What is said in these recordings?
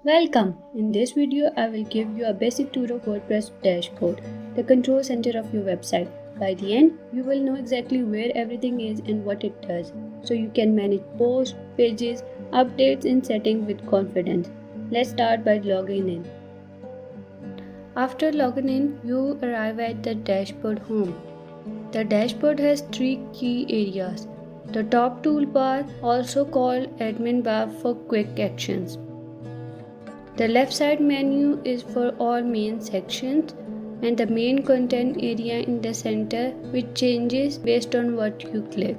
Welcome! In this video, I will give you a basic tour of WordPress Dashboard, the control center of your website. By the end, you will know exactly where everything is and what it does, so you can manage posts, pages, updates, and settings with confidence. Let's start by logging in. After logging in, you arrive at the dashboard home. The dashboard has three key areas. The top toolbar, also called admin bar for quick actions. The left side menu is for all main sections and the main content area in the center, which changes based on what you click.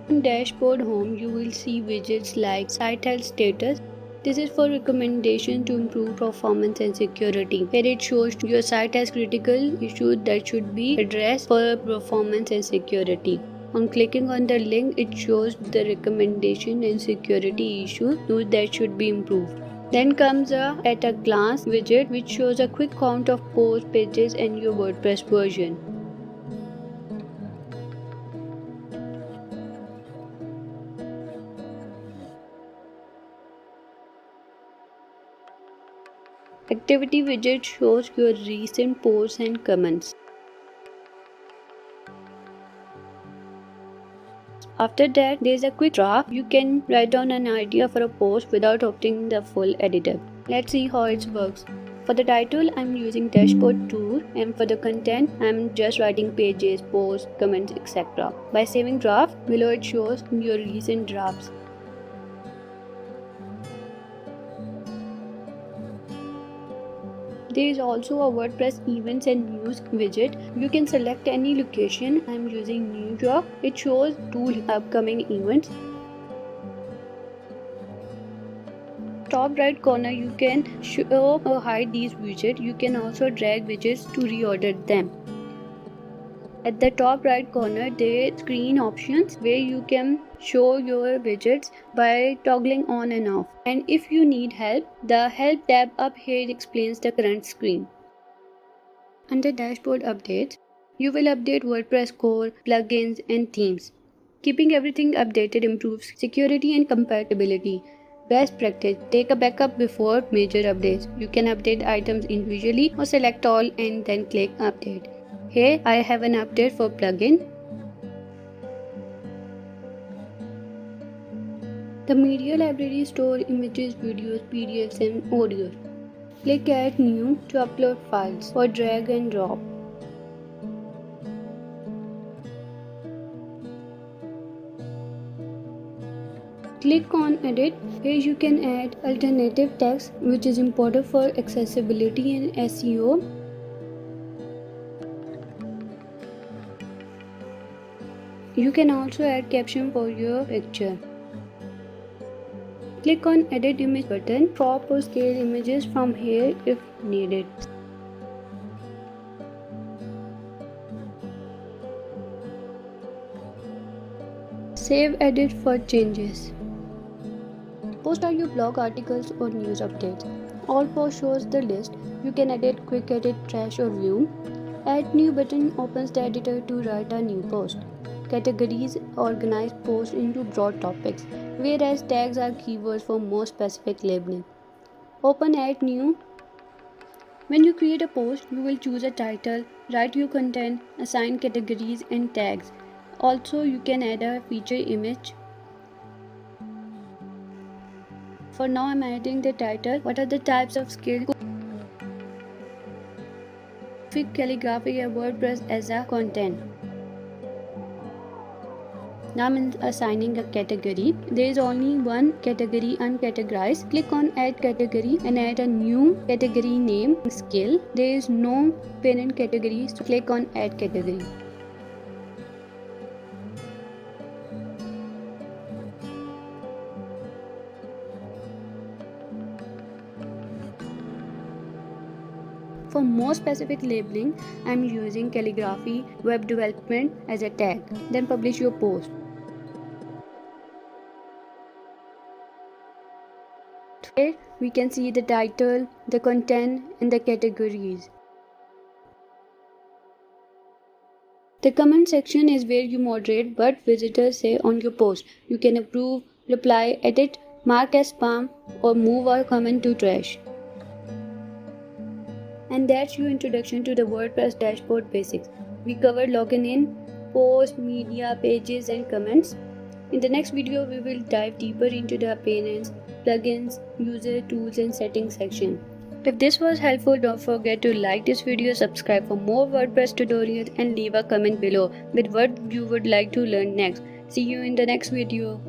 In dashboard home, you will see widgets like site health status. This is for recommendation to improve performance and security, where it shows your site has critical issues that should be addressed for performance and security. On clicking on the link, it shows the recommendation and security issues that should be improved. Then comes a at a glance widget, which shows a quick count of posts, pages, and your WordPress version. Activity widget shows your recent posts and comments. After that, there is a quick draft. You can write down an idea for a post without opening the full editor. Let's see how it works. For the title, I'm using dashboard tool, and for the content, I'm just writing pages, posts, comments, etc. By saving draft, below it shows your recent drafts. There is also a WordPress events and news widget. You can select any location. I'm using New York. It shows 2 upcoming events. Top right corner, you can show or hide these widgets. You can also drag widgets to reorder them. At the top right corner, there are screen options where you can show your widgets by toggling on and off. And if you need help, the help tab up here explains the current screen. Under dashboard updates, you will update WordPress core, plugins, and themes. Keeping everything updated improves security and compatibility. Best practice: take a backup before major updates. You can update items individually or select all and then click update. Here I have an update for plugin. The media library stores images, videos, PDFs, and audio. Click Add New to upload files or drag and drop. Click on Edit. Here you can add alternative text, which is important for accessibility and SEO. You can also add caption for your picture. Click on Edit Image button. Crop or scale images from here if needed. Save edit for changes. Post are your blog articles or news updates. All post shows the list. You can edit, quick edit, trash or view. Add new button opens the editor to write a new post. Categories organize posts into broad topics, whereas tags are keywords for more specific labeling. Open Add New. When you create a post, you will choose a title, write your content, assign categories and tags. Also, you can add a feature image. For now, I'm adding the title. What are the types of skills? Calligraphy and WordPress as a content. Now I'm assigning a category. There is only one category uncategorized. Click on Add Category and add a new category name skill. There is no parent category, so click on Add Category. For more specific labeling, I am using calligraphy web development as a tag. Then publish your post. Here we can see the title, the content and the categories. The comment section is where you moderate what visitors say on your post. You can approve, reply, edit, mark as spam, or move a comment to trash. And that's your introduction to the WordPress dashboard basics. We covered login in, post, media, pages, and comments. In the next video, we will dive deeper into the appearance, plugins, user tools, and settings section. If this was helpful, don't forget to like this video, subscribe for more WordPress tutorials, and leave a comment below with what you would like to learn next. See you in the next video.